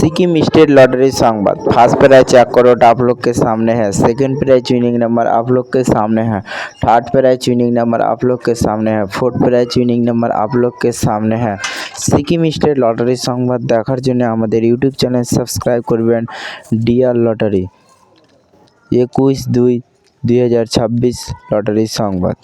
Sikkim state lottery संवाद। First prize 1 crore आप लोग के सामने है। सेकंड प्राइज विनिंग नंबर आप लोग के सामने है। थर्ड प्राइज विनिंग नंबर आप लोग के सामने है। फोर्थ प्राइज विनिंग नंबर आप लोग के सामने है। सिक्किम स्टेट लॉटरी संवाद देखार जन्य आमादेर यूट्यूब चैनल सबस्क्राइब करबेन। Dear lottery 21/2/2026 lottery Sambad.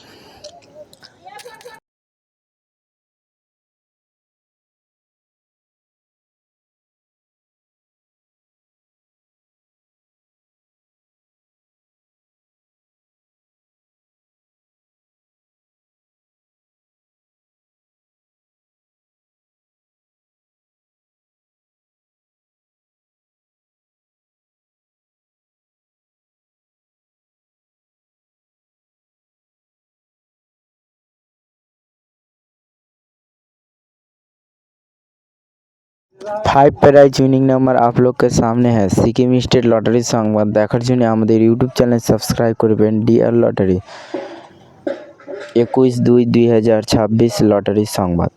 Five prize winning number आप लोग के सामने है। सिक्किम स्टेट लॉटरी संवाद देखार जन्य आमादेर यूट्यूब चैनल सबस्क्राइब करबेन। डियर लॉटरी 21/2/2026 लॉटरी संवाद।